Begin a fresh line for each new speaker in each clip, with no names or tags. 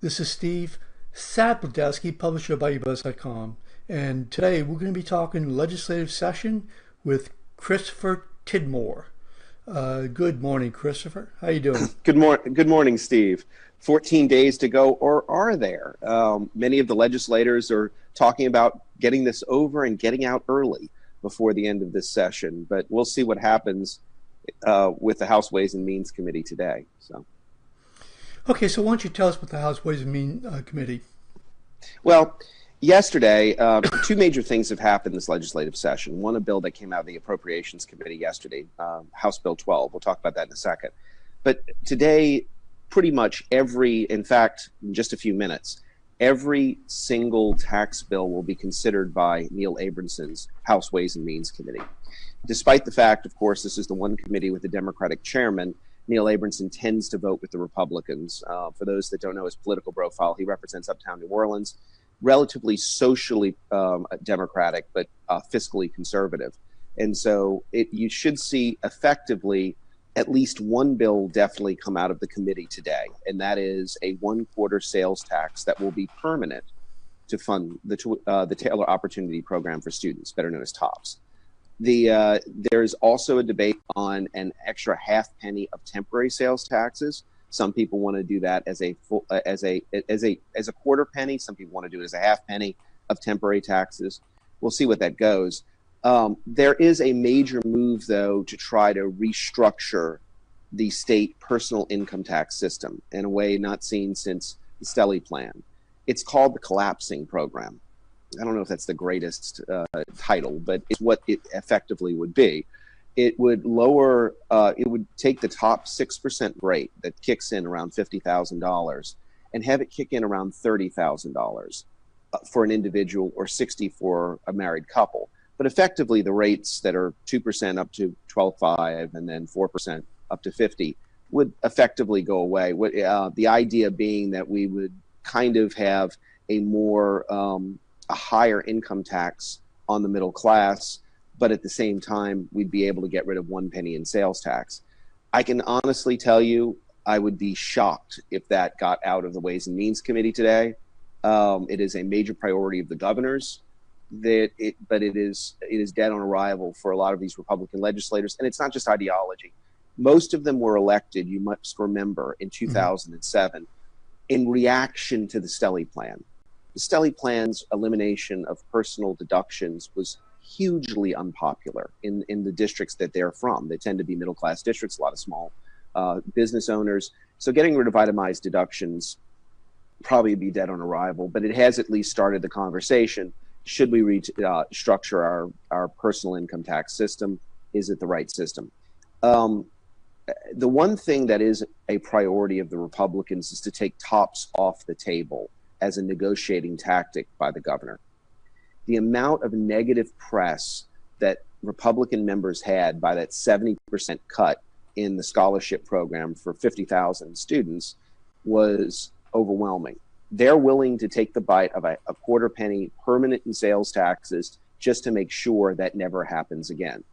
This is Steve Sadlodowski, publisher of BayouBuzz.com, and today we're going to be talking legislative session with Christopher Tidmore. Good morning, Christopher. How you doing?
Good morning, Steve. 14 days to go, or are there? Many of the legislators are talking about getting this over and getting out early before the end of this session, but we'll see what happens with the House Ways and Means Committee today.
Okay, so why don't you tell us what the House Ways and Means Committee?
Well, yesterday, two major things have happened this legislative session. One, a bill that came out of the Appropriations Committee yesterday, House Bill 12. We'll talk about that in a second. But today, pretty much in fact, in just a few minutes, every single tax bill will be considered by Neil Abrahamson's House Ways and Means Committee. Despite the fact, of course, this is the one committee with the Democratic chairman, Neil Abrahamson tends to vote with the Republicans. For those that don't know his political profile, he represents uptown New Orleans, relatively socially democratic, but fiscally conservative. And so you should see effectively at least one bill definitely come out of the committee today, and that is a 1/4 sales tax that will be permanent to fund the Taylor Opportunity Program for students, better known as TOPS. There's also a debate on an extra half penny of temporary sales taxes. Some people want to do that as a quarter penny. Some people want to do it as a half penny of temporary taxes. We'll see what that goes. There is a major move, though, to try to restructure the state personal income tax system in a way not seen since the Stelly plan. It's called the collapsing program. I don't know if that's the greatest title, but it's what it effectively would be. It would take the top 6% rate that kicks in around $50,000 and have it kick in around $30,000 for an individual or $60,000 for a married couple. But effectively, the rates that are 2% up to 12.5 and then 4% up to 50 would effectively go away. The idea being that we would kind of have a higher income tax on the middle class, but at the same time, we'd be able to get rid of 1 penny in sales tax. I can honestly tell you, I would be shocked if that got out of the Ways and Means Committee today. It is a major priority of the governors, but it is dead on arrival for a lot of these Republican legislators, and it's not just ideology. Most of them were elected, you must remember, in 2007 in reaction to the Stelly plan. The Stelly plan's elimination of personal deductions was hugely unpopular in the districts that they're from. They tend to be middle-class districts, a lot of small business owners. So getting rid of itemized deductions probably be dead on arrival, but it has at least started the conversation. Should we restructure our personal income tax system? Is it the right system? The one thing that is a priority of the Republicans is to take TOPS off the table as a negotiating tactic by the governor. The amount of negative press that Republican members had by that 70% cut in the scholarship program for 50,000 students was overwhelming. They're willing to take the bite of a quarter penny permanent in sales taxes just to make sure that never happens again.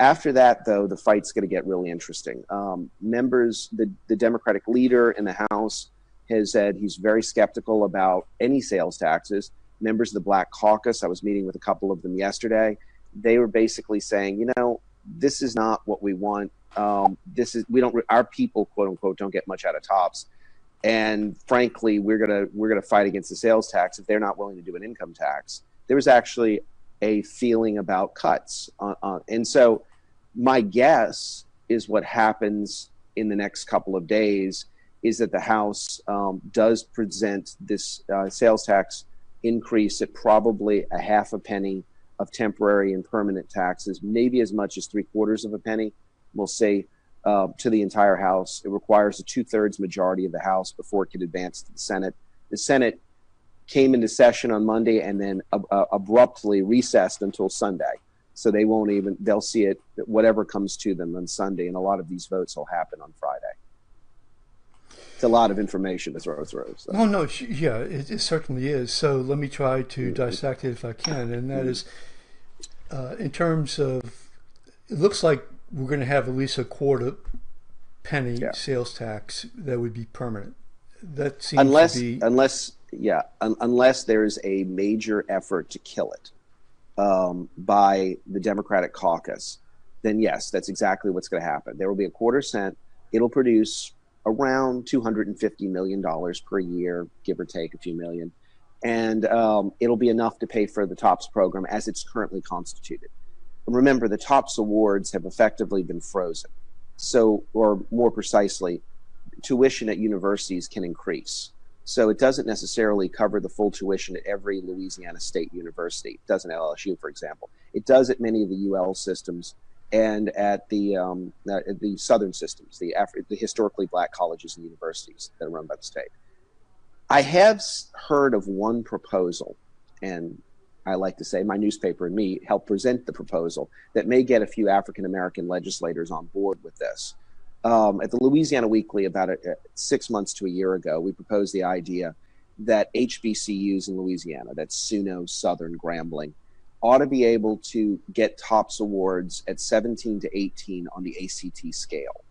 After that, though, the fight's going to get really interesting. The Democratic leader in the House has said he's very skeptical about any sales taxes. Members of the Black Caucus, I was meeting with a couple of them yesterday, they were basically saying, this is not what we want. Our people, quote unquote, don't get much out of TOPS. And frankly, we're gonna fight against the sales tax if they're not willing to do an income tax. There was actually a feeling about cuts. And so my guess is what happens in the next couple of days is that the House does present this sales tax increase at probably a half a penny of temporary and permanent taxes, maybe as much as 3/4 of a penny. We'll say to the entire House. It requires a 2/3 majority of the House before it can advance to the Senate. The Senate came into session on Monday and then abruptly recessed until Sunday. So they'll see it, whatever comes to them on Sunday, and a lot of these votes will happen on Friday. It's a lot of information to throw through. So.
Oh, no, yeah, it certainly is. So let me try to dissect it if I can. And that is, in terms of, it looks like we're going to have at least a quarter penny sales tax that would be permanent. That seems to be
unless there's a major effort to kill it by the Democratic caucus, then yes, that's exactly what's going to happen. There will be a quarter cent. It'll produce around $250 million per year, give or take a few million. And it'll be enough to pay for the TOPS program as it's currently constituted. Remember, the TOPS awards have effectively been frozen. So, or more precisely, tuition at universities can increase. So it doesn't necessarily cover the full tuition at every Louisiana State University. It doesn't at LSU, for example. It does at many of the UL systems and at the Southern systems, the historically black colleges and universities that are run by the state. I have heard of one proposal, and I like to say my newspaper and me helped present the proposal that may get a few African-American legislators on board with this. At the Louisiana Weekly about 6 months to a year ago, we proposed the idea that HBCUs in Louisiana, that's SUNO, Southern, Grambling, ought to be able to get TOPS awards at 17 to 18 on the ACT scale,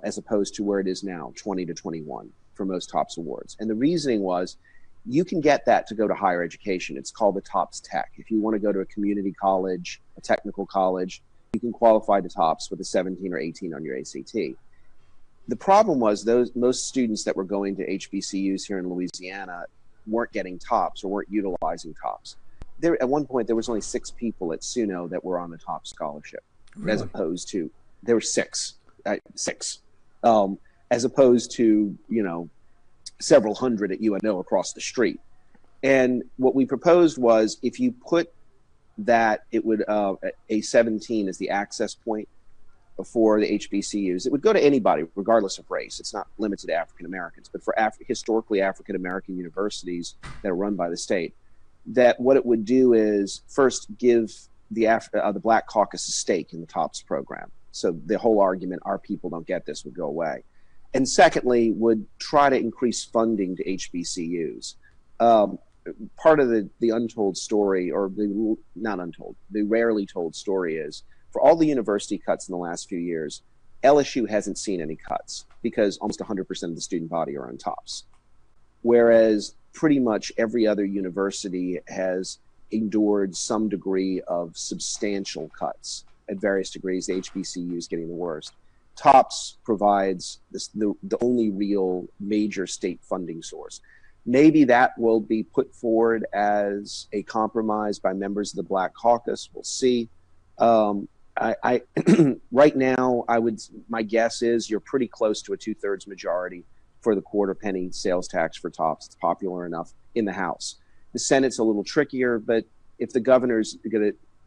as opposed to where it is now, 20 to 21 for most TOPS awards. And the reasoning was, you can get that to go to higher education. It's called the TOPS Tech. If you want to go to a community college, a technical college, you can qualify to TOPS with a 17 or 18 on your ACT. The problem was most students that were going to HBCUs here in Louisiana weren't getting TOPS or weren't utilizing TOPS. At one point, there was only 6 people at SUNO that were on the TOPS scholarship, really? As opposed to, there were six, as opposed to, several hundred at UNO across the street. And what we proposed was, if you put that, it would a 17 as the access point for the HBCUs, it would go to anybody regardless of race. It's not limited to African Americans, but for historically African American universities that are run by the state, that what it would do is first give the Black Caucus a stake in the TOPS program. So the whole argument, our people don't get this, would go away. And secondly, would try to increase funding to HBCUs. Part of the untold story, or not untold, the rarely told story is, for all the university cuts in the last few years, LSU hasn't seen any cuts because almost 100% of the student body are on TOPS. Whereas pretty much every other university has endured some degree of substantial cuts at various degrees, the HBCUs getting the worst. TOPS provides the only real major state funding source. Maybe that will be put forward as a compromise by members of the Black Caucus. We'll see. Right now, my guess is you're pretty close to a 2/3 majority for the quarter penny sales tax for TOPS. It's popular enough in the House. The Senate's a little trickier, but if the governor's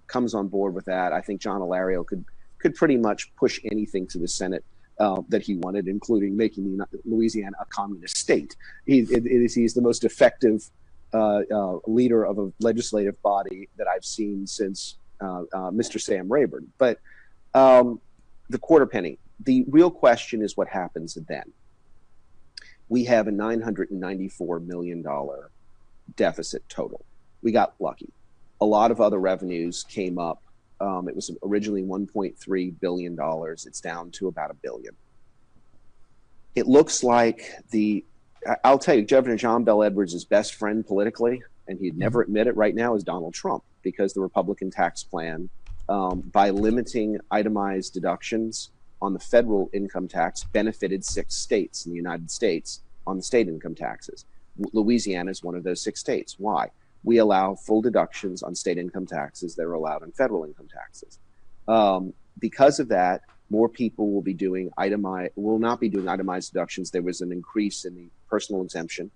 comes on board with that, I think John Alario could pretty much push anything to the Senate that he wanted, including making Louisiana a communist state. He's the most effective leader of a legislative body that I've seen since Mr. Sam Rayburn. But the quarter penny, the real question is what happens then. We have a $994 million deficit total. We got lucky. A lot of other revenues came up. It was originally $1.3 billion. It's down to about $1 billion. It looks like I'll tell you, Governor John Bel Edwards' best friend politically, and he'd never admit it right now, is Donald Trump, because the Republican tax plan, by limiting itemized deductions on the federal income tax, benefited 6 states in the United States on the state income taxes. Louisiana is one of those 6 states. Why? We allow full deductions on state income taxes that are allowed on federal income taxes. Because of that, more people will not be doing itemized deductions. There was an increase in the personal exemption.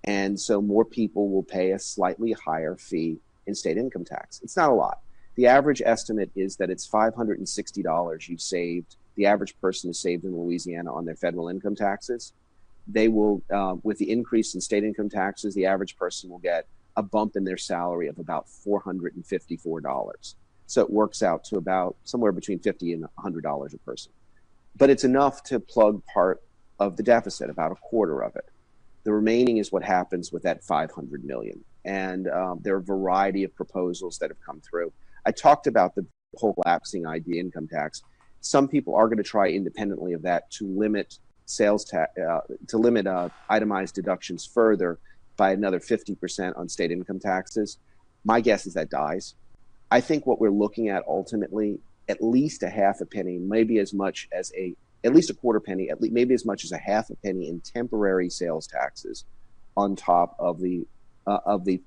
And so more people will pay a slightly higher fee in state income tax. It's not a lot. The average estimate is that it's $560 you've saved, the average person has saved in Louisiana on their federal income taxes. They will, with the increase in state income taxes, the average person will get a bump in their salary of about $454. So it works out to about somewhere between $50 and $100 a person. But it's enough to plug part of the deficit, about a quarter of it. The remaining is what happens with that $500 million. And there are a variety of proposals that have come through. I talked about the whole collapsing ID income tax. Some people are going to try independently of that to limit sales tax, to limit itemized deductions further by another 50% on state income taxes, my guess is that dies. I think what we're looking at ultimately, at least a half a penny, maybe as much as at least a quarter penny, at least maybe as much as a half a penny in temporary sales taxes on top of the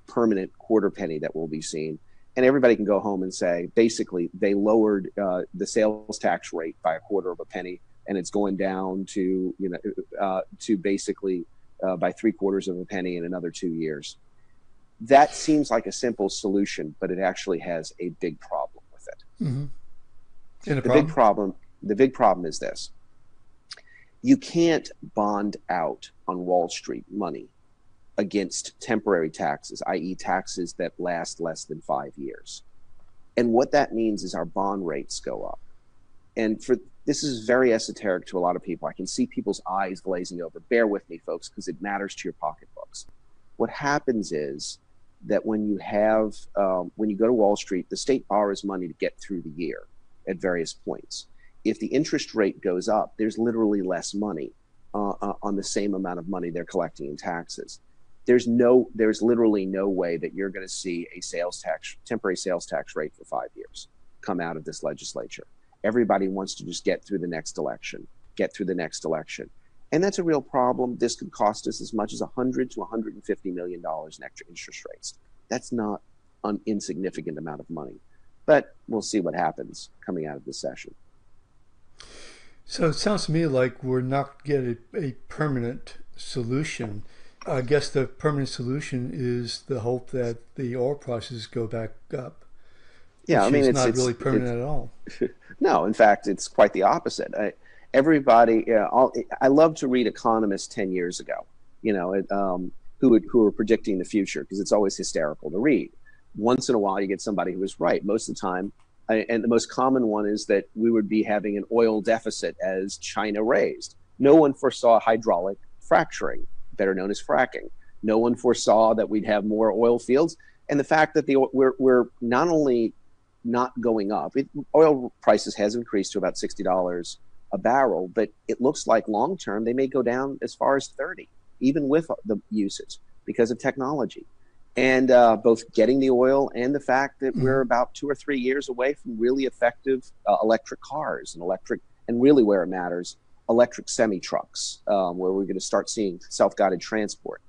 permanent quarter penny that will be seen. And everybody can go home and say, basically, they lowered the sales tax rate by a quarter of a penny, and it's going down to to basically by 3/4 of a penny in another 2 years. That seems like a simple solution, but it actually has a big problem with it.
Mm-hmm. And
The big problem is this: you can't bond out on Wall Street money against temporary taxes, i.e. taxes that last less than 5 years. And what that means is our bond rates go up. And this is very esoteric to a lot of people. I can see people's eyes glazing over. Bear with me, folks, because it matters to your pocketbooks. What happens is that when you go to Wall Street, the state borrows money to get through the year at various points. If the interest rate goes up, there's literally less money on the same amount of money they're collecting in taxes. There's literally no way that you're going to see a temporary sales tax rate for 5 years come out of this legislature. Everybody wants to just get through the next election. And that's a real problem. This could cost us as much as $100 to $150 million in extra interest rates. That's not an insignificant amount of money. But we'll see what happens coming out of this session.
So it sounds to me like we're not getting a permanent solution. I guess the permanent solution is the hope that the oil prices go back up.
Yeah, I mean,
it's not really permanent at all.
No, in fact, it's quite the opposite. I love to read economists 10 years ago, who were predicting the future, because it's always hysterical to read. Once in a while, you get somebody who was right. Most of the time, and the most common one is that we would be having an oil deficit as China raised. No one foresaw hydraulic fracturing, better known as fracking. No one foresaw that we'd have more oil fields, and the fact that we're not only not going up, oil prices has increased to about $60 a barrel, but it looks like long term they may go down as far as 30, even with the usage, because of technology. And both getting the oil and the fact that we're about 2 or 3 years away from really effective electric cars and really where it matters, electric semi-trucks, where we're going to start seeing self-guided transport.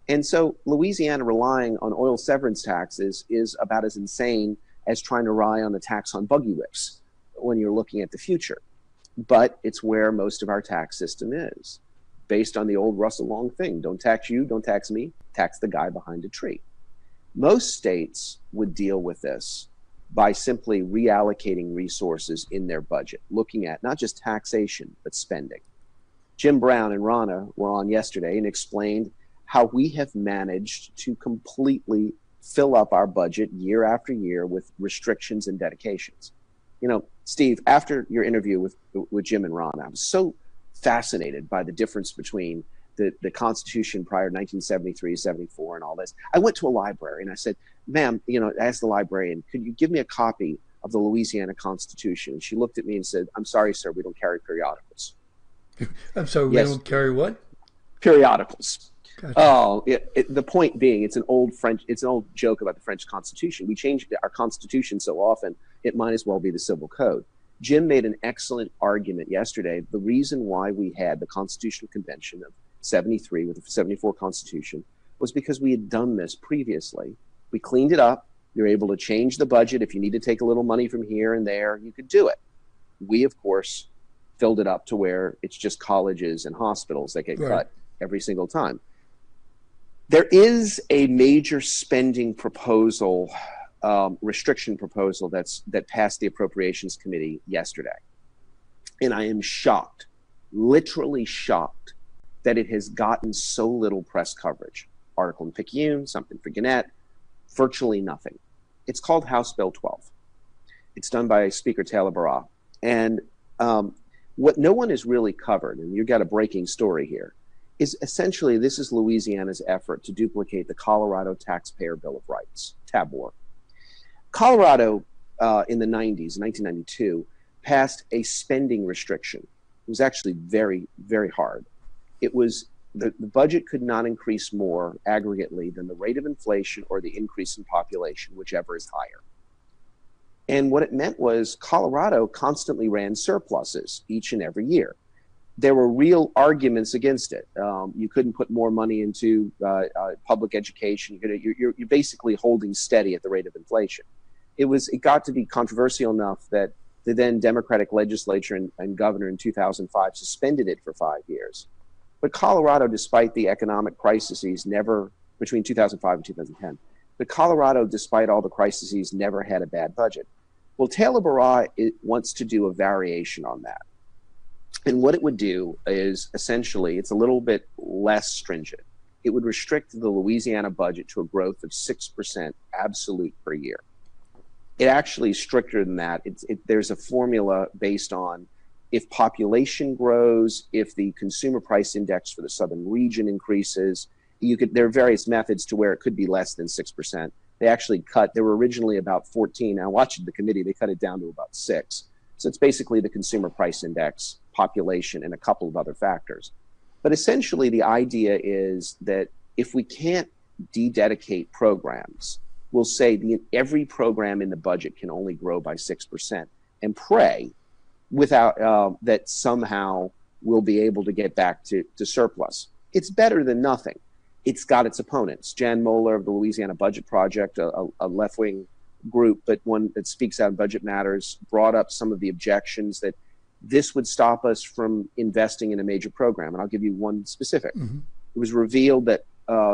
And so Louisiana relying on oil severance taxes is about as insane as trying to rely on a tax on buggy whips when you're looking at the future. But it's where most of our tax system is, based on the old Russell Long thing: don't tax you, don't tax me, tax the guy behind a tree. Most states would deal with this by simply reallocating resources in their budget, looking at not just taxation, but spending. Jim Brown and Rana were on yesterday and explained how we have managed to completely fill up our budget year after year with restrictions and dedications. Steve, after your interview with Jim and Ron, I was so fascinated by the difference between the Constitution prior to 1973, 74, and all this. I went to a library and I said, ma'am, I asked the librarian, could you give me a copy of the Louisiana Constitution? And she looked at me and said, I'm sorry, sir, we don't carry periodicals.
I'm sorry, we don't carry what?
Periodicals.
Gotcha.
Oh, the point being, it's an old joke about the French Constitution. We changed our Constitution so often, it might as well be the Civil Code. Jim made an excellent argument yesterday. The reason why we had the Constitutional Convention of 73 with the 74 Constitution was because we had done this previously. We cleaned it up. You're able to change the budget. If you need to take a little money from here and there, you could do it. We, of course, filled it up to where it's just colleges and hospitals that get cut every single time. There is a major spending proposal, restriction proposal that passed the Appropriations Committee yesterday. And I am shocked, literally shocked, that it has gotten so little press coverage. Article in Picayune, something for Gannett, virtually nothing. It's called House Bill 12. It's done by Speaker Taylor Barra. And what no one has really covered, and you've got a breaking story here, is essentially this is Louisiana's effort to duplicate the Colorado Taxpayer Bill of Rights, Tidmore. Colorado in the 90s, 1992, passed a spending restriction It was actually very, very hard. It was the budget could not increase more aggregately than the rate of inflation or the increase in population, whichever is higher. And what it meant was Colorado constantly ran surpluses each and every year. There were real arguments against it. You couldn't put more money into public education. You're basically holding steady at the rate of inflation. It got to be controversial enough that the then Democratic legislature and governor in 2005 suspended it for 5 years. But Colorado, despite the economic crises, never, between 2005 and 2010, but Colorado, despite all the crises, never had a bad budget. Well, Taylor Barra wants to do a variation on that. And what it would do is essentially, it's a little bit less stringent. It would restrict the Louisiana budget to a growth of 6% absolute per year. It actually is stricter than that. There's a formula based on if population grows, if the consumer price index for the southern region increases. There are various methods to where it could be less than 6%. They actually they were originally about 14. I watched the committee, they cut it down to about 6. So it's basically the consumer price index, population, and a couple of other factors. But essentially the idea is that if we can't dededicate programs, we'll say every program in the budget can only grow by 6% and pray without that somehow we'll be able to get back to surplus. It's better than nothing. It's got its opponents. Jan Moeller of the Louisiana Budget Project, a left-wing group, but one that speaks out in budget matters, brought up some of the objections that this would stop us from investing in a major program. And I'll give you one specific. Mm-hmm. It was revealed that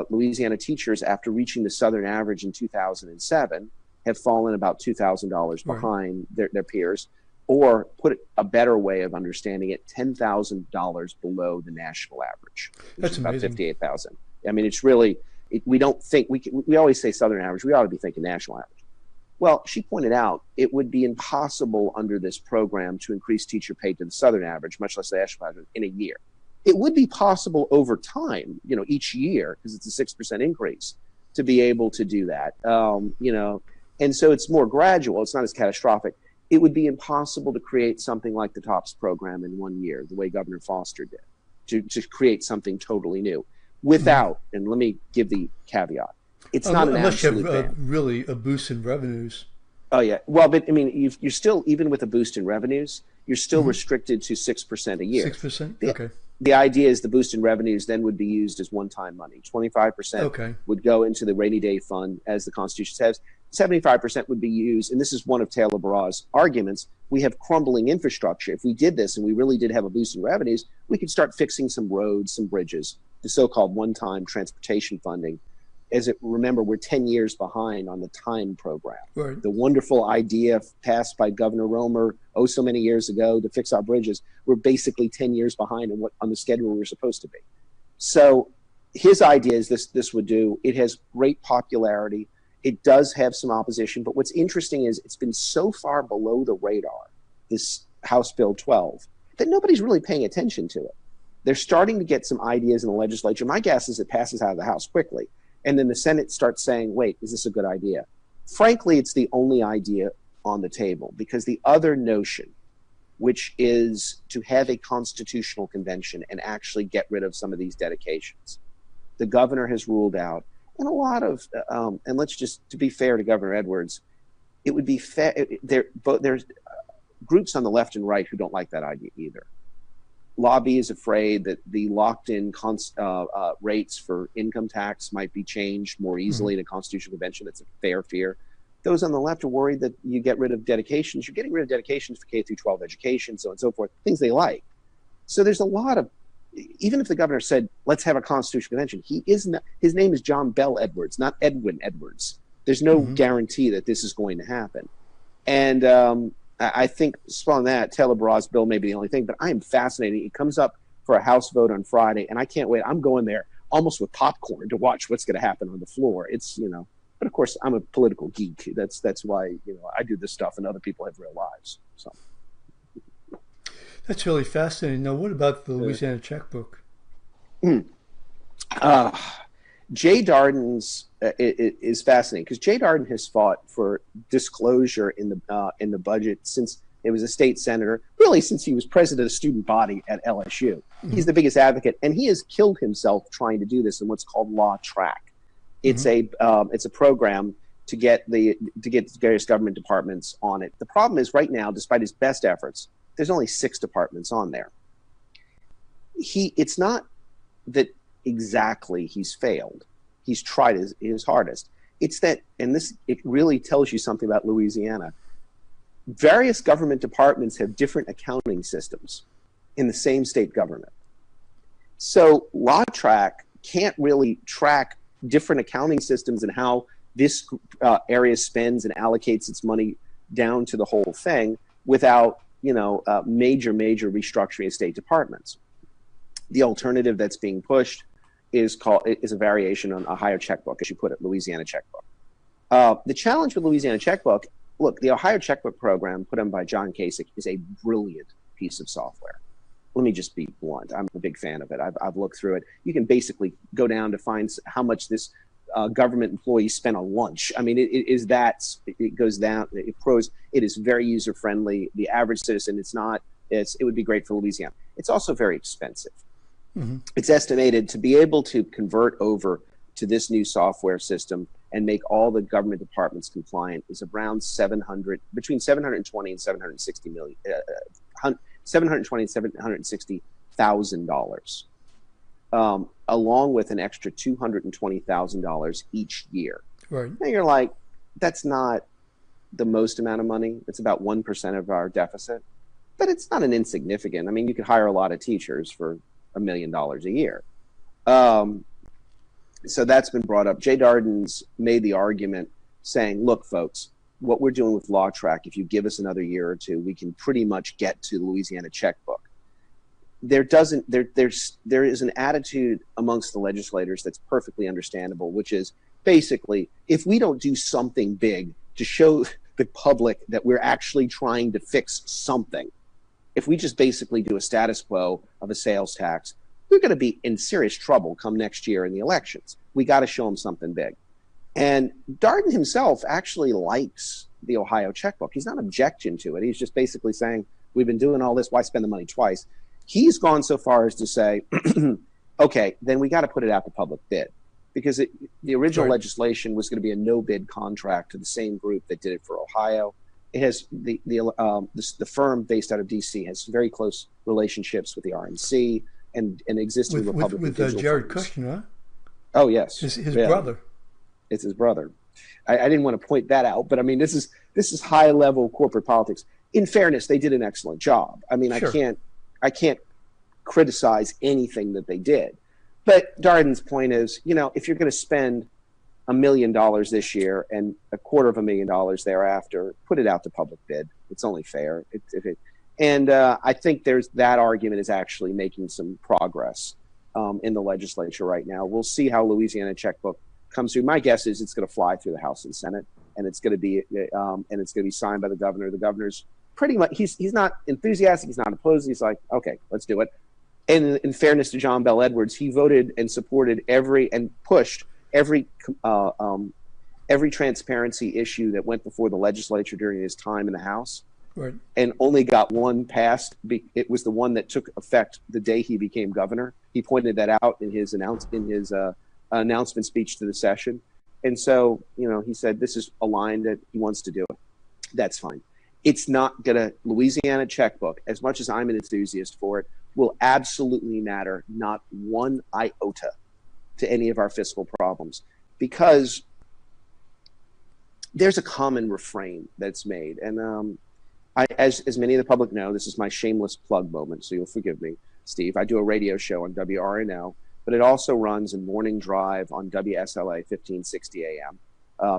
Louisiana teachers, after reaching the Southern average in 2007, have fallen about $2,000 behind their peers, or put a better way of understanding it, $10,000 below the national average, which
That's
is about
amazing.
58,000. I mean, it's really, we don't think, we always say Southern average, we ought to be thinking national average. Well, she pointed out it would be impossible under this program to increase teacher pay to the Southern average, much less the national average, in a year. It would be possible over time, each year, because it's a 6% increase, to be able to do that, and so it's more gradual. It's not as catastrophic. It would be impossible to create something like the TOPS program in 1 year, the way Governor Foster did, to create something totally new without, and let me give the caveat, it's not an absolute
unless you have
ban.
really a boost in revenues.
Oh, yeah. Well, but I mean, you're still, even with a boost in revenues, you're still restricted to 6% a year.
6%? Okay.
The idea is the boost in revenues then would be used as one-time money. 25% would go into the rainy day fund, as the Constitution says. 75% would be used, and this is one of Taylor Barra's arguments, we have crumbling infrastructure. If we did this and we really did have a boost in revenues, we could start fixing some roads, some bridges, the so-called one-time transportation funding. Remember, we're 10 years behind on the TIME program. Right. The wonderful idea passed by Governor Romer so many years ago to fix our bridges. We're basically 10 years behind on the schedule we were supposed to be. So his idea is this would do. It has great popularity. It does have some opposition. But what's interesting is it's been so far below the radar, this House Bill 12, that nobody's really paying attention to it. They're starting to get some ideas in the legislature. My guess is it passes out of the House quickly. And then the Senate starts saying, wait, is this a good idea? Frankly, it's the only idea on the table, because the other notion, which is to have a constitutional convention and actually get rid of some of these dedications, the governor has ruled out. And a lot of, and let's just, to be fair to Governor Edwards, it would be fair, there's groups on the left and right who don't like that idea either. Lobby is afraid that the locked-in rates for income tax might be changed more easily in a constitutional convention. That's a fair fear. Those on the left are worried that you get rid of dedications. You're getting rid of dedications for K through 12 education, so on and so forth, things they like. So there's a lot of, even if the governor said, let's have a constitutional convention, his name is John Bell Edwards, not Edwin Edwards. There's no guarantee that this is going to happen. And I think, on that, Taylor Barra's bill may be the only thing, but I am fascinated. It comes up for a House vote on Friday, and I can't wait. I'm going there almost with popcorn to watch what's going to happen on the floor. It's, but of course, I'm a political geek. That's why, I do this stuff, and other people have real lives. So
that's really fascinating. Now, what about the Louisiana checkbook?
Jay Darden's is fascinating, because Jay Darden has fought for disclosure in the budget since it was a state senator. really since he was president of the student body at LSU. He's the biggest advocate, and he has killed himself trying to do this in what's called Law Track. It's a program to get various government departments on it. The problem is right now, despite his best efforts, there's only 6 departments on there. It's not that exactly he's failed. He's tried his hardest. It's that, and it really tells you something about Louisiana. Various government departments have different accounting systems in the same state government. So Law Track can't really track different accounting systems and how this area spends and allocates its money down to the whole thing without, major restructuring of state departments. The alternative that's being pushed is a variation on Ohio checkbook, as you put it, Louisiana checkbook. The challenge with Louisiana checkbook, look, the Ohio checkbook program put on by John Kasich is a brilliant piece of software. Let me just be blunt. I'm a big fan of it. I've looked through it. You can basically go down to find how much this government employee spent on lunch. I mean, it goes down. It is very user friendly. The average citizen, it would be great for Louisiana. It's also very expensive. It's estimated to be able to convert over to this new software system and make all the government departments compliant is around between $720 and $760,000, along with an extra $220,000 each year.
Right.
Now you're like, that's not the most amount of money. It's about 1% of our deficit, but it's not an insignificant. I mean, you could hire a lot of teachers for $1 million a year. So that's been brought up. Jay Darden's made the argument saying, look, folks, what we're doing with Law Track, if you give us another year or two, we can pretty much get to the Louisiana checkbook. There is an attitude amongst the legislators that's perfectly understandable, which is basically, if we don't do something big to show the public that we're actually trying to fix something, if we just basically do a status quo of a sales tax, we're going to be in serious trouble come next year in the elections. We got to show them something big. And Darden himself actually likes the Ohio checkbook. He's not objecting to it. He's just basically saying, we've been doing all this, why spend the money twice? He's gone so far as to say, okay, then we got to put it out to public bid. Because the original legislation was going to be a no-bid contract to the same group that did it for Ohio. It has the firm based out of D.C. has very close relationships with the RNC and existing Republican
with Jared Kushner, huh?
Oh yes,
his brother.
It's his brother. I didn't want to point that out, but I mean this is high level corporate politics. In fairness, they did an excellent job. I mean, sure. I can't criticize anything that they did. But Darden's point is, if you're going to spend $1 million this year and $250,000 thereafter, put it out to public bid. It's only fair. I think that argument is actually making some progress in the legislature right now. We'll see how Louisiana checkbook comes through. My guess is it's going to fly through the House and Senate, and it's going to be signed by the governor. The governor's pretty much he's not enthusiastic. He's not opposed. He's like, okay, let's do it. And in fairness to John Bell Edwards, he voted and supported and pushed every transparency issue that went before the legislature during his time in the House. Right. And only got one passed. It was the one that took effect the day he became governor. He pointed that out in his announcement speech to the session. And so, he said this is a line that he wants to do it. That's fine. It's not Louisiana checkbook, as much as I'm an enthusiast for it, will absolutely matter not one iota to any of our fiscal problems, because there's a common refrain that's made. And as many of the public know, this is my shameless plug moment, so you'll forgive me, Steve. I do a radio show on WRNO, but it also runs a morning drive on WSLA 1560 AM,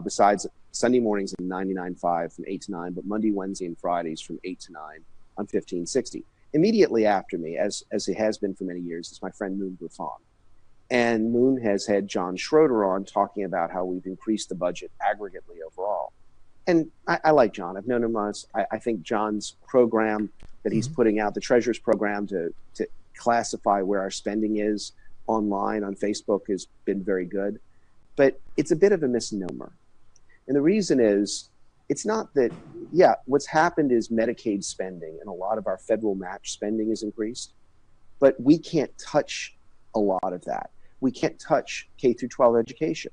besides Sunday mornings at 99.5 from 8 to 9, but Monday, Wednesday, and Fridays from 8 to 9 on 1560. Immediately after me, as it has been for many years, is my friend Moon Buffon. And Moon has had John Schroeder on talking about how we've increased the budget aggregately overall. And I like John. I've known him once. I think John's program that he's putting out, the Treasurer's program to classify where our spending is online on Facebook, has been very good. But it's a bit of a misnomer. And the reason is it's not that, yeah, what's happened is Medicaid spending and a lot of our federal match spending is increased, but we can't touch a lot of that. We can't touch K through 12 education,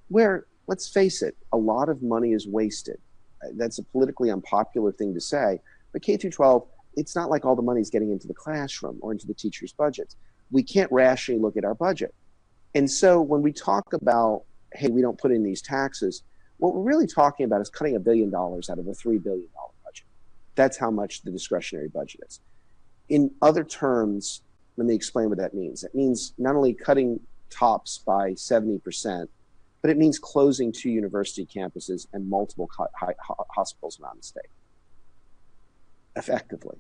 where, let's face it, a lot of money is wasted. That's a politically unpopular thing to say, but K through 12, it's not like all the money is getting into the classroom or into the teachers' budgets. We can't rationally look at our budget. And so when we talk about, hey, we don't put in these taxes, what we're really talking about is cutting $1 billion out of a $3 billion budget. That's how much the discretionary budget is. In other terms, let me explain what that means. It means not only cutting TOPS by 70%, but it means closing 2 university campuses and multiple hospitals around the state. Effectively.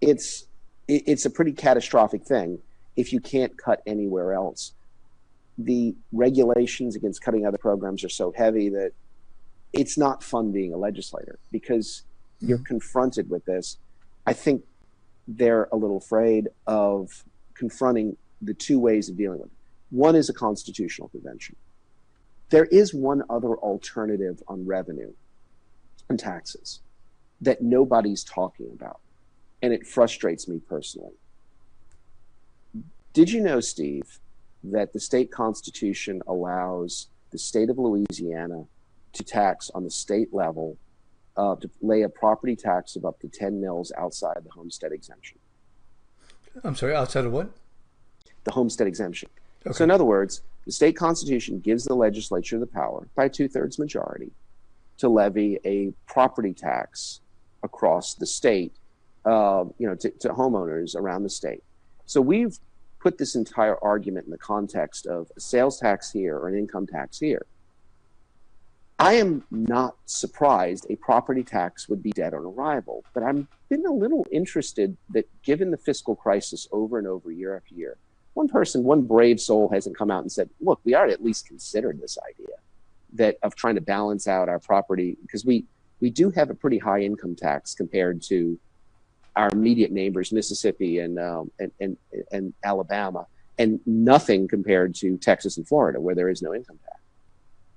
It's a pretty catastrophic thing if you can't cut anywhere else. The regulations against cutting other programs are so heavy that it's not fun being a legislator because you're confronted with this. I think they're a little afraid of confronting the 2 ways of dealing with it. One is a constitutional convention. There is one other alternative on revenue and taxes that nobody's talking about, and it frustrates me personally. Did you know, Steve, that the state constitution allows the state of Louisiana to tax on the state level, to lay a property tax of up to 10 mils outside the homestead exemption?
I'm sorry, outside of what?
The homestead exemption.
Okay.
So in other words, the state constitution gives the legislature the power by a 2/3 majority to levy a property tax across the state, to homeowners around the state. So we've put this entire argument in the context of a sales tax here or an income tax here. I am not surprised a property tax would be dead on arrival, but I'm been a little interested that given the fiscal crisis over and over year after year, one brave soul hasn't come out and said, look, we ought to at least consider this idea of trying to balance out our property, because we do have a pretty high income tax compared to our immediate neighbors, Mississippi and Alabama, and nothing compared to Texas and Florida, where there is no income tax.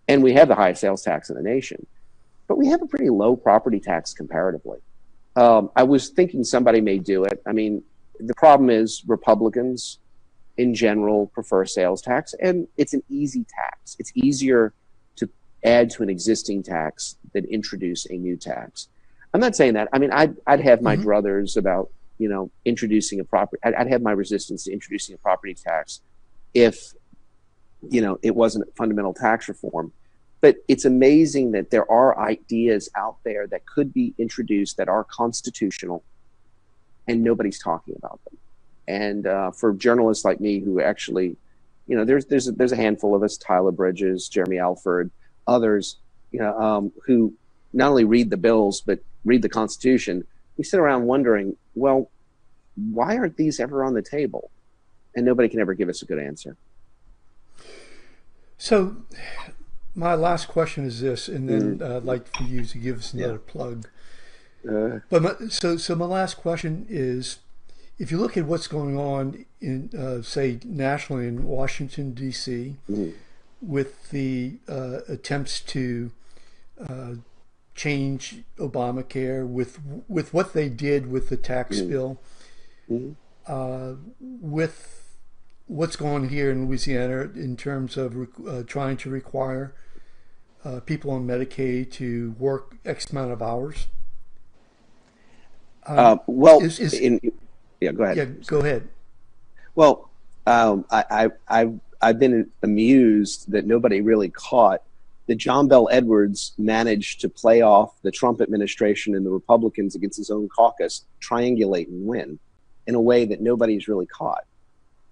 And we have the highest sales tax in the nation, but we have a pretty low property tax comparatively. I was thinking somebody may do it. I mean, the problem is Republicans in general prefer sales tax, and it's an easy tax. It's easier to add to an existing tax than introduce a new tax. I'm not saying that. I mean, I'd have my druthers about, introducing a property. I'd have my resistance to introducing a property tax if, it wasn't fundamental tax reform. But it's amazing that there are ideas out there that could be introduced that are constitutional, and nobody's talking about them. And for journalists like me who actually, there's a handful of us, Tyler Bridges, Jeremy Alford, others, who not only read the bills, but read the Constitution. We sit around wondering, well, why aren't these ever on the table? And nobody can ever give us a good answer.
So my last question is this, and then I'd like for you to give us another plug. So my last question is, if you look at what's going on in, say, nationally in Washington, D.C., with the attempts to change Obamacare, with what they did with the tax bill, with what's going on here in Louisiana in terms of trying to require people on Medicaid to work X amount of hours.
Yeah, go ahead.
Yeah, go ahead.
Well, I've been amused that nobody really caught that John Bel Edwards managed to play off the Trump administration and the Republicans against his own caucus, triangulate and win in a way that nobody's really caught.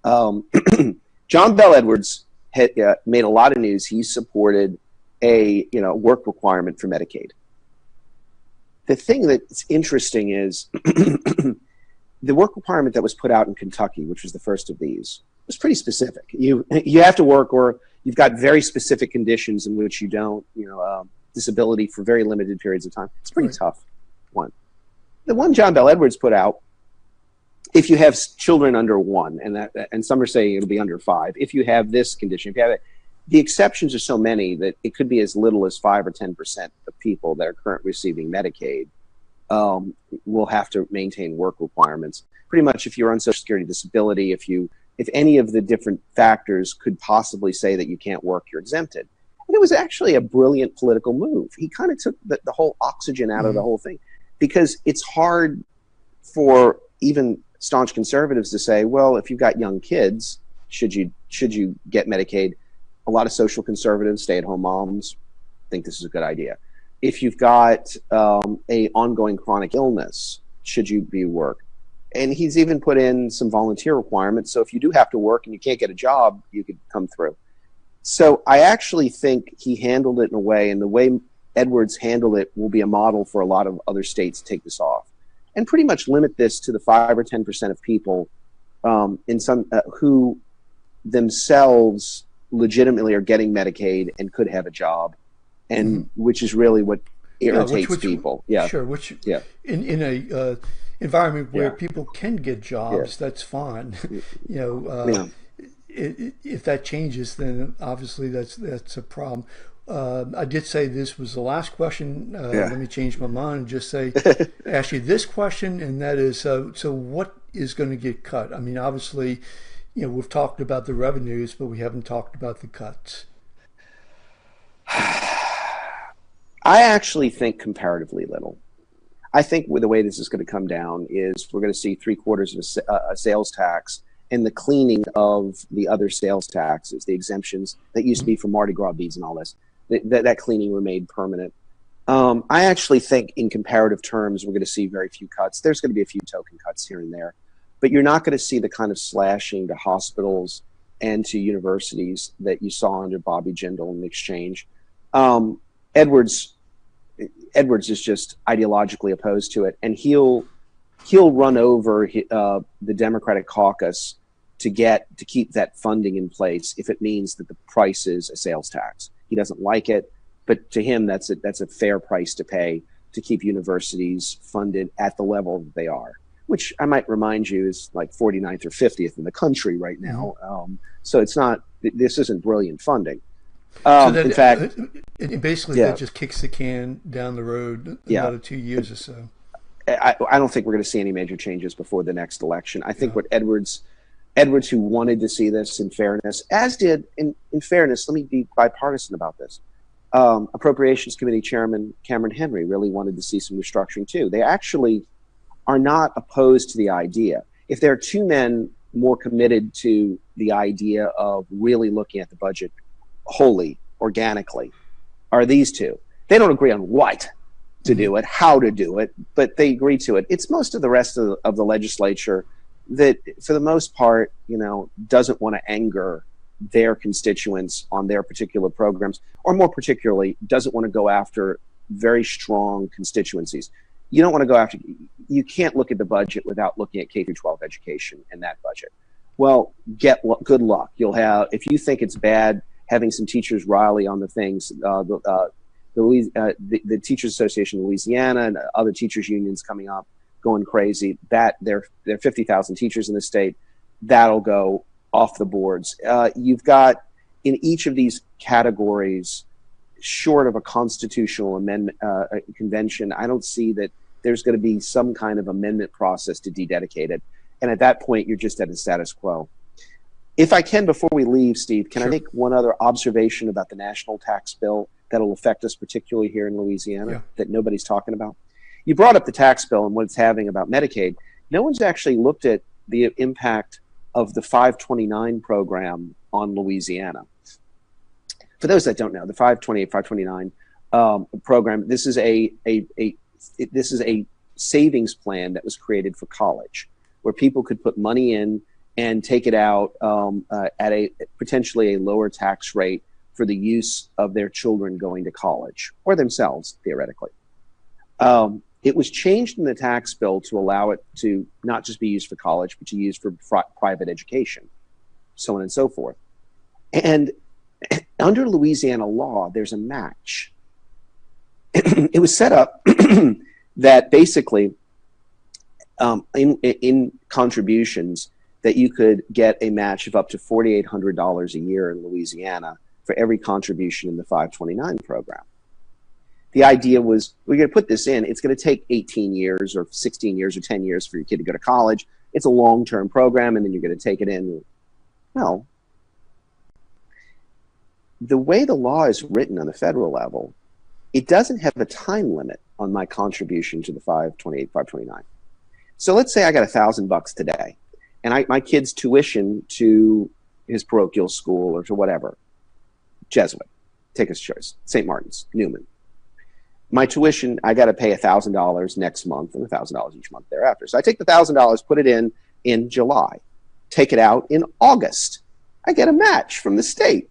John Bel Edwards had made a lot of news. He supported a work requirement for Medicaid. The thing that's interesting is the work requirement that was put out in Kentucky, which was the first of these, was pretty specific. You have to work, or you've got very specific conditions in which you don't, disability for very limited periods of time. It's a pretty tough one. The one John Bel Edwards put out, if you have children under 1, and some are saying it'll be under 5, if you have this condition, if you have it, the exceptions are so many that it could be as little as 5 or 10% of people that are currently receiving Medicaid will have to maintain work requirements. Pretty much, if you're on Social Security disability, if any of the different factors could possibly say that you can't work, you're exempted. And it was actually a brilliant political move. He kind of took the whole oxygen out of the whole thing, because it's hard for even staunch conservatives to say, well, if you've got young kids, should you get Medicaid? A lot of social conservatives, stay-at-home moms, think this is a good idea. If you've got a ongoing chronic illness, should you be work? And he's even put in some volunteer requirements. So if you do have to work and you can't get a job, you could come through. So I actually think he handled it in a way, and the way Edwards handled it will be a model for a lot of other states to take this off and pretty much limit this to the 5 or 10% of people who themselves legitimately are getting Medicaid and could have a job, and which is really what irritates people. Yeah,
sure. Which in a environment where people can get jobs, that's fine. If that changes, then obviously that's a problem. I did say this was the last question. Let me change my mind and just say, ask you this question, and that is, so what is going to get cut? I mean, obviously, we've talked about the revenues, but we haven't talked about the cuts.
I actually think comparatively little. I think the way this is going to come down is we're going to see 3/4 of a sales tax and the cleaning of the other sales taxes, the exemptions that used to be for Mardi Gras beads and all this. That cleaning were made permanent. I actually think in comparative terms, we're going to see very few cuts. There's going to be a few token cuts here and there, but you're not going to see the kind of slashing to hospitals and to universities that you saw under Bobby Jindal in exchange. Edwards is just ideologically opposed to it, and he'll run over the Democratic caucus to keep that funding in place if it means that the price is a sales tax. He doesn't like it, but to him that's a fair price to pay to keep universities funded at the level that they are, which I might remind you is like 49th or 50th in the country right now. So this isn't brilliant funding.
So
in fact,
basically that just kicks the can down the road another 2 years or so.
I don't think we're going to see any major changes before the next election. I think what Edwards, who wanted to see this in fairness, as did, in fairness, let me be bipartisan about this. Appropriations Committee Chairman Cameron Henry really wanted to see some restructuring too. They actually are not opposed to the idea. If there are two men more committed to the idea of really looking at the budget wholly, organically, are these two. They don't agree on what to do it, how to do it, but they agree to it. It's most of the rest of the legislature that, for the most part, doesn't want to anger their constituents on their particular programs, or more particularly, doesn't want to go after very strong constituencies. You don't want to go after, you can't look at the budget without looking at K through 12 education and that budget. Well, good luck. You'll have, if you think it's bad having some teachers rally on the things, the Teachers Association of Louisiana and other teachers unions coming up, going crazy, that there are 50,000 teachers in the state, that'll go off the boards. You've got, in each of these categories, short of a constitutional amendment convention, I don't see that there's going to be some kind of amendment process to dededicate it. And at that point, you're just at a status quo. If I can, before we leave, Steve, can I make one other observation about the national tax bill that'll affect us particularly here in Louisiana that nobody's talking about? You brought up the tax bill and what it's having about Medicaid. No one's actually looked at the impact of the 529 program on Louisiana. For those that don't know, the 528, 529 program, this is a savings plan that was created for college, where people could put money in and take it out at a potentially a lower tax rate for the use of their children going to college, or themselves, theoretically. It was changed in the tax bill to allow it to not just be used for college, but to use for private education, so on and so forth. And under Louisiana law, there's a match. It was set up that basically in contributions that you could get a match of up to $4,800 a year in Louisiana for every contribution in the 529 program. The idea was, we're going to put this in. It's going to take 18 years or 16 years or 10 years for your kid to go to college. It's a long-term program, and then you're going to take it in. No. The way the law is written on the federal level, it doesn't have a time limit on my contribution to the 528, 529. So let's say I got $1,000 today, and my kid's tuition to his parochial school or to whatever, Jesuit, take his choice, St. Martin's, Newman. My tuition, I got to pay $1,000 next month and $1,000 each month thereafter. So I take the $1,000, put it in July, take it out in August. I get a match from the state.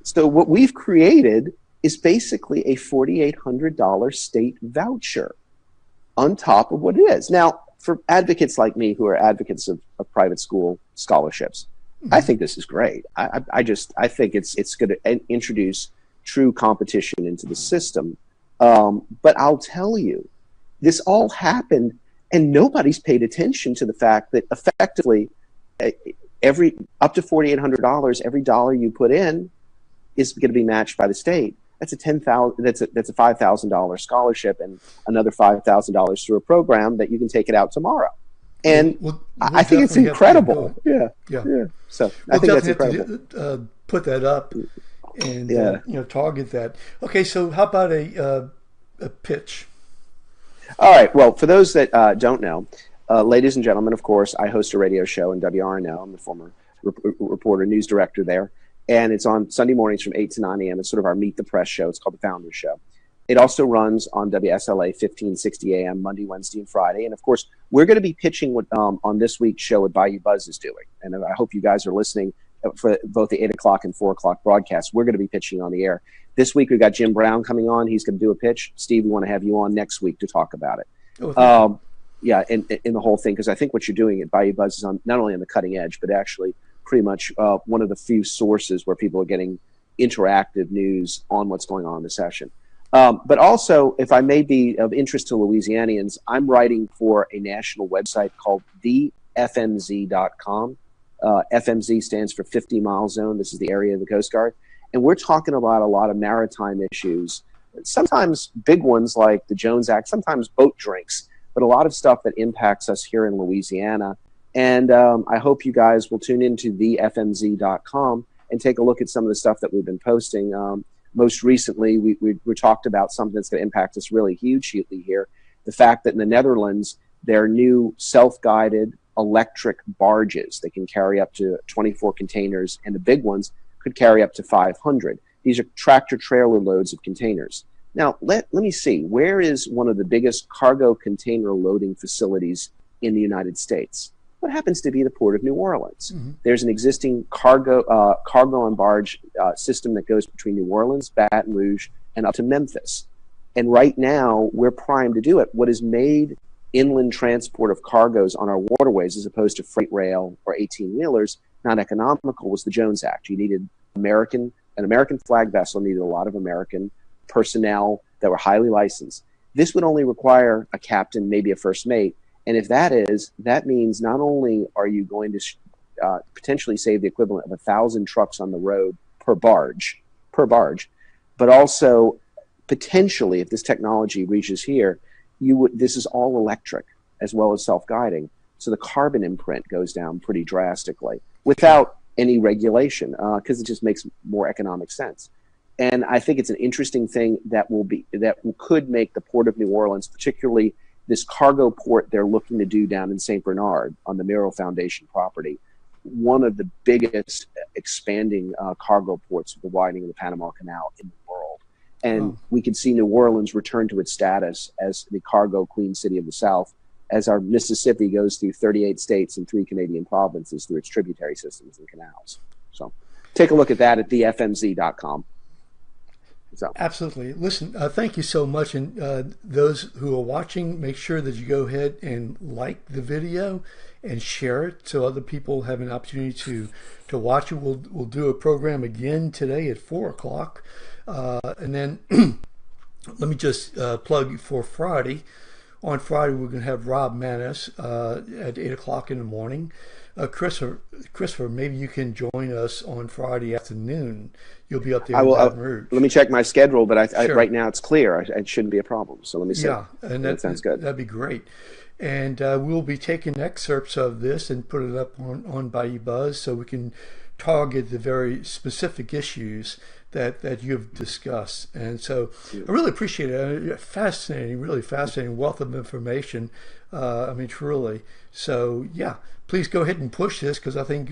So what we've created is basically a $4,800 state voucher on top of what it is. Now, for advocates like me who are advocates of private school scholarships, I think this is great. I think it's going to introduce true competition into the system. But I'll tell you, this all happened and nobody's paid attention to the fact that effectively up to $4,800, every dollar you put in is going to be matched by the state. That's a $5,000 scholarship and another $5,000 through a program that you can take it out tomorroor. And I think it's incredible. Yeah. So I think that's incredible.
Put that up and target that. Okay, so how about a pitch?
All right. Well, for those that don't know, ladies and gentlemen, of course, I host a radio show in WRNO. I'm the former reporter, news director there. And it's on Sunday mornings from 8 to 9 a.m. It's sort of our Meet the Press show. It's called The Founders Show. It also runs on WSLA 1560 a.m. Monday, Wednesday, and Friday. And, of course, we're going to be pitching what, on this week's show what Bayou Buzz is doing. And I hope you guys are listening for both the 8 o'clock and 4 o'clock broadcasts. We're going to be pitching on the air. This week we've got Jim Brown coming on. He's going to do a pitch. Steve, we want to have you on next week to talk about it. And the whole thing, because I think what you're doing at Bayou Buzz is on not only on the cutting edge, but actually pretty much one of the few sources where people are getting interactive news on what's going on in the session. But also, if I may be of interest to Louisianians, I'm writing for a national website called thefmz.com. FMZ stands for 50 Mile Zone. This is the area of the Coast Guard. And we're talking about a lot of maritime issues, sometimes big ones like the Jones Act, sometimes boat drinks, but a lot of stuff that impacts us here in Louisiana. And I hope you guys will tune into thefmz.com and take a look at some of the stuff that we've been posting. Most recently, we talked about something that's going to impact us really hugely here. The fact that in the Netherlands, there are new self-guided electric barges that can carry up to 24 containers, and the big ones could carry up to 500. These are tractor trailer loads of containers. Now, let me see. Where is one of the biggest cargo container loading facilities in the United States? What happens to be the Port of New Orleans? Mm-hmm. There's an existing cargo and barge system that goes between New Orleans, Baton Rouge, and up to Memphis. And right now, we're primed to do it. What has made inland transport of cargoes on our waterways, as opposed to freight rail or 18-wheelers, not economical, was the Jones Act. You needed an American flag vessel needed a lot of American personnel that were highly licensed. This would only require a captain, maybe a first mate. And if that means not only are you going to potentially save the equivalent of 1,000 trucks on the road per barge, but also potentially, if this technology reaches here, this is all electric as well as self-guiding. So the carbon imprint goes down pretty drastically without any regulation, because it just makes more economic sense. And I think it's an interesting thing that could make the Port of New Orleans, particularly this cargo port they're looking to do down in St. Bernard on the Miro Foundation property, one of the biggest expanding cargo ports with the widening of the Panama Canal in the world. And we could see New Orleans return to its status as the cargo queen city of the South, as our Mississippi goes through 38 states and 3 Canadian provinces through its tributary systems and canals. So take a look at that at thefmz.com. So.
Absolutely. Listen, thank you so much. And those who are watching, make sure that you go ahead and like the video and share it so other people have an opportunity to watch it. We'll do a program again today at 4 o'clock. And then let me just plug for Friday. On Friday, we're going to have Rob Manis at 8 o'clock in the morning. Christopher, maybe you can join us on Friday afternoon. You'll be up there
I
in
will.
Baton Rouge.
Let me check my schedule, but
Sure.
right now it's clear. It shouldn't be a problem. So let me see.
Yeah, and
That sounds good.
that'd be great. And we'll be taking excerpts of this and put it up on Bayou Buzz so we can target the very specific issues that you've discussed. And so I really appreciate it. Fascinating, really fascinating wealth of information. I mean, truly. So yeah, please go ahead and push this because I think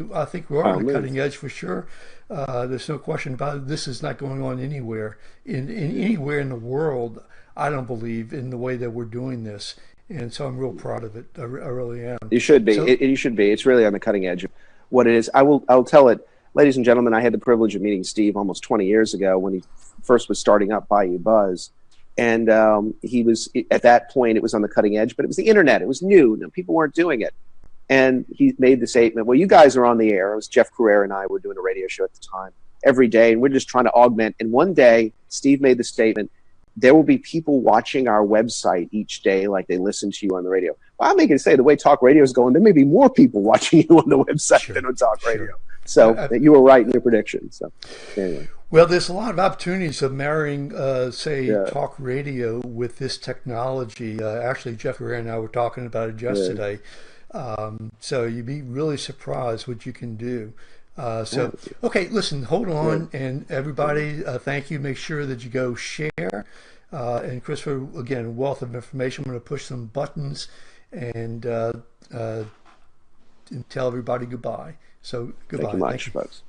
we're on the cutting edge for sure. There's no question about it. This is not going on anywhere in anywhere in the world. I don't believe in the way that we're doing this, and so I'm real proud of it. I really am.
You should be.
So
You should be. It's really on the cutting edge of what it is. I'll tell it, ladies and gentlemen. I had the privilege of meeting Steve almost 20 years ago when he first was starting up Bayou Buzz, and he was at that point. It was on the cutting edge, but it was the internet. It was new. People weren't doing it, and he made the statement. Well, you guys are on the air. It was Jeff Carrera and I were doing a radio show at the time every day, and we're just trying to augment. And one day, Steve made the statement, there will be people watching our website each day like they listen to you on the radio. Well, I'm making to say the way talk radio is going, there may be more people watching you on the website
sure,
than on talk radio.
sure.
So you were right in your prediction. So anyway.
Well, there's a lot of opportunities of marrying, say,
Yeah.
talk radio with this technology. Actually, Jeff Carrera and I were talking about it yesterday. So you'd be really surprised what you can do. Okay, listen, hold on, and everybody, thank you. Make sure that you go share. And Christopher, again, wealth of information. I'm going to push some buttons and tell everybody goodbye. So goodbye.
Thank you much,
Thank you.
folks.